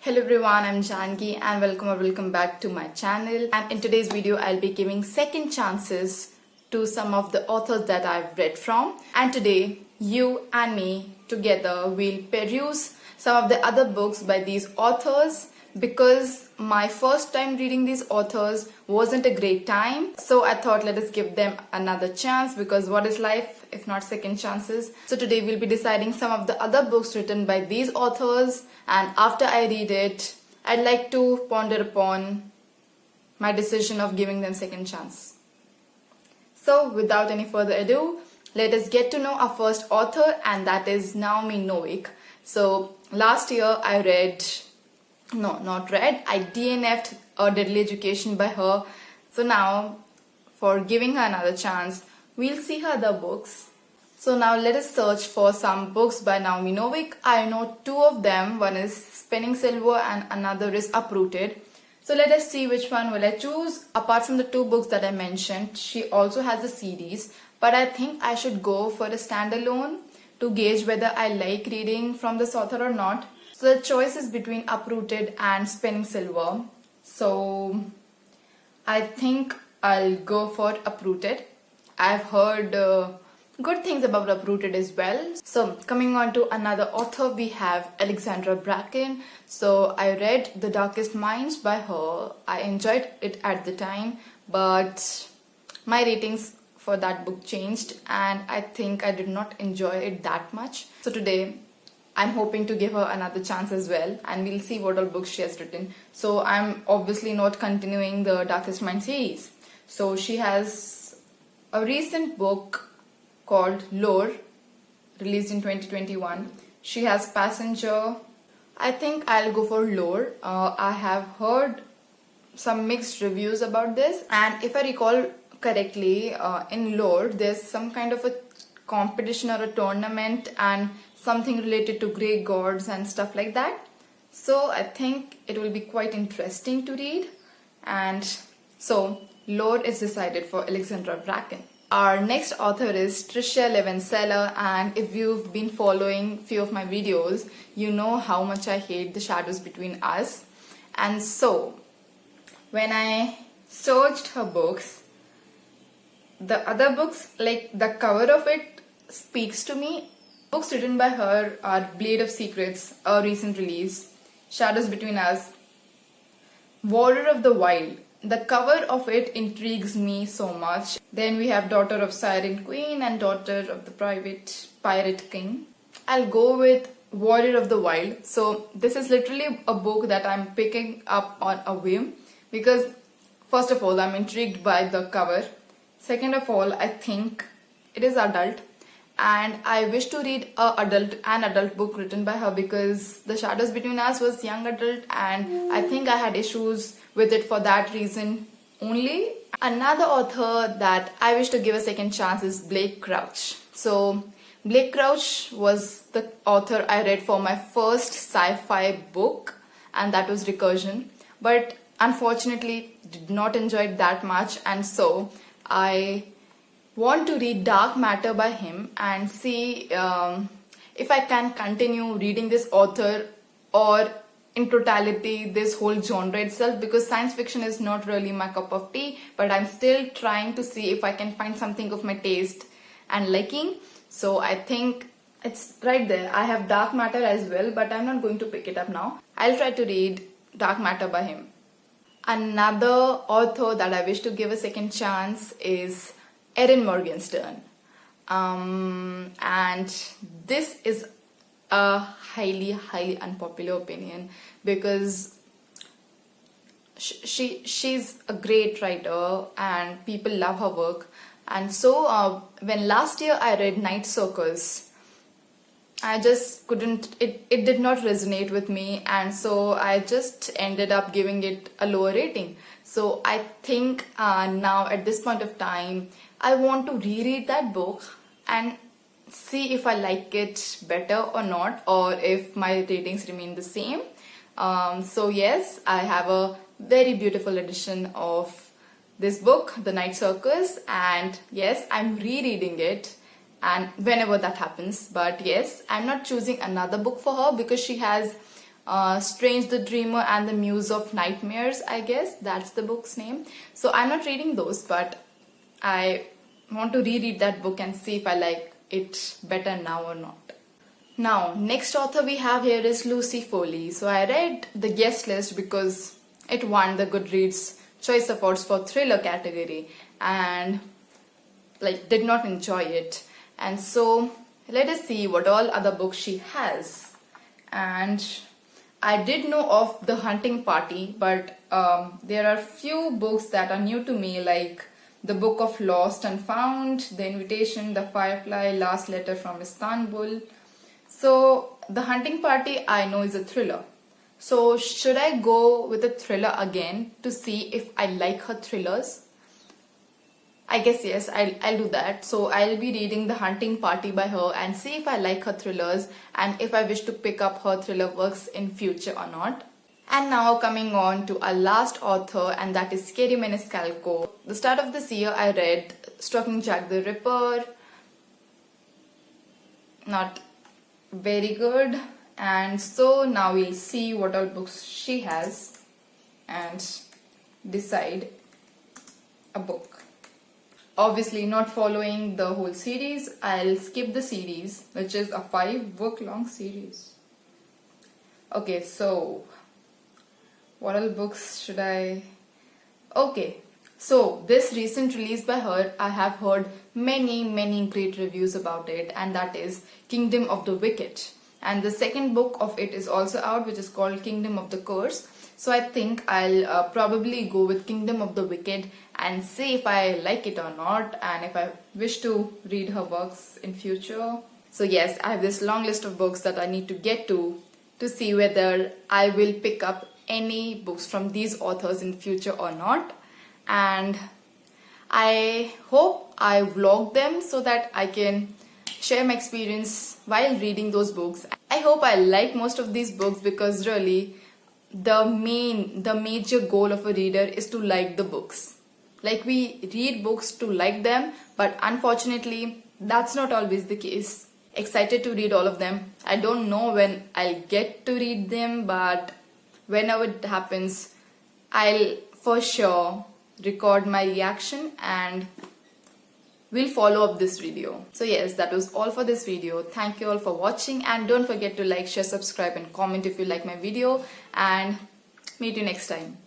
Hello everyone, I'm Janki and welcome back to my channel. And in today's video, I'll be giving second chances to some of the authors that I've read from. And today, you and me together will peruse some of the other books by these authors, because my first time reading these authors wasn't a great time. So I thought let us give them another chance, because what is life if not second chances? So today we'll be deciding some of the other books written by these authors, and after I read it, I'd like to ponder upon my decision of giving them second chance. So without any further ado, let us get to know our first author, and that is Naomi Novik. So last year I DNF'd A Deadly Education by her. So now, for giving her another chance, we'll see her other books. So now let us search for some books by Naomi Novik. I know two of them. One is Spinning Silver and another is Uprooted. So let us see which one will I choose. Apart from the two books that I mentioned, she also has a series. But I think I should go for a standalone to gauge whether I like reading from this author or not. So the choice is between Uprooted and Spinning Silver. So I think I'll go for Uprooted. I've heard good things about Uprooted as well. So coming on to another author, we have Alexandra Bracken. So I read The Darkest Minds by her. I enjoyed it at the time, but my ratings for that book changed and I think I did not enjoy it that much. So today I'm hoping to give her another chance as well, and we'll see what all books she has written. So I'm obviously not continuing the Darkest Mind series. So she has a recent book called Lore, released in 2021. She has Passenger. I think I'll go for Lore. I have heard some mixed reviews about this, and if I recall correctly, in Lore there's some kind of a competition or a tournament and something related to grey gods and stuff like that. So I think it will be quite interesting to read. And so Lore is decided for Alexandra Bracken. Our next author is Tricia Levensellar, and if you've been following few of my videos, you know how much I hate The Shadows Between Us. And so when I searched her books, the other books, like the cover of it speaks to me. Books written by her are Blade of Secrets, a recent release, Shadows Between Us, Warrior of the Wild. The cover of it intrigues me so much. Then we have Daughter of Siren Queen and Daughter of the Pirate King. I'll go with Warrior of the Wild. So this is literally a book that I'm picking up on a whim, because first of all, I'm intrigued by the cover. Second of all, I think it is adult, and I wish to read an adult book written by her, because The Shadows Between Us was young adult and I think I had issues with it for that reason only. Another author that I wish to give a second chance is Blake Crouch. So Blake Crouch was the author I read for my first sci-fi book, and that was Recursion, but unfortunately did not enjoy it that much, and so I want to read Dark Matter by him and see if I can continue reading this author, or in totality this whole genre itself, because science fiction is not really my cup of tea, but I'm still trying to see if I can find something of my taste and liking. So I think it's right there. I have Dark Matter as well, but I'm not going to pick it up now. I'll try to read Dark Matter by him. Another author that I wish to give a second chance is Erin Morgenstern. And this is a highly unpopular opinion, because she's a great writer and people love her work. And so when last year I read Night Circus, I just couldn't, it did not resonate with me, and so I just ended up giving it a lower rating. So I think now at this point of time, I want to reread that book and see if I like it better or not, or if my ratings remain the same. So yes, I have a very beautiful edition of this book, The Night Circus, and yes, I'm rereading it, and whenever that happens. But yes, I'm not choosing another book for her because she has Strange the Dreamer and the Muse of Nightmares, I guess that's the book's name. So I'm not reading those, but I want to reread that book and see if I like it better now or not. Now, next author we have here is Lucy Foley. So I read the guest list because it won the Goodreads Choice Awards for thriller category, and did not enjoy it. And so let us see what all other books she has. And I did know of The Hunting Party, but there are few books that are new to me, like The Book of Lost and Found, The Invitation, The Firefly, Last Letter from Istanbul. So The Hunting Party I know is a thriller. So should I go with a thriller again to see if I like her thrillers? I guess yes, I'll do that. So I'll be reading The Hunting Party by her and see if I like her thrillers and if I wish to pick up her thriller works in future or not. And now coming on to our last author, and that is Kerri Maniscalco. The start of this year I read Stalking Jack the Ripper. Not very good. And so now we'll see what all books she has and decide a book. Obviously not following the whole series, I'll skip the series, which is a 5-book long series. Okay, so what all books should I... Okay, so this recent release by her, I have heard many great reviews about it, and that is Kingdom of the Wicked. And the second book of it is also out, which is called Kingdom of the Curse. So I think I'll probably go with Kingdom of the Wicked and see if I like it or not, and if I wish to read her works in future. So yes, I have this long list of books that I need to get to see whether I will pick up any books from these authors in future or not. And I hope I vlog them so that I can share my experience while reading those books. I hope I like most of these books, because really the major goal of a reader is to like the books. Like, we read books to like them, but unfortunately that's not always the case. Excited to read all of them. I don't know when I'll get to read them, but whenever it happens, I'll for sure record my reaction and we'll follow up this video. So yes, that was all for this video. Thank you all for watching, and don't forget to like, share, subscribe and comment if you like my video, and meet you next time.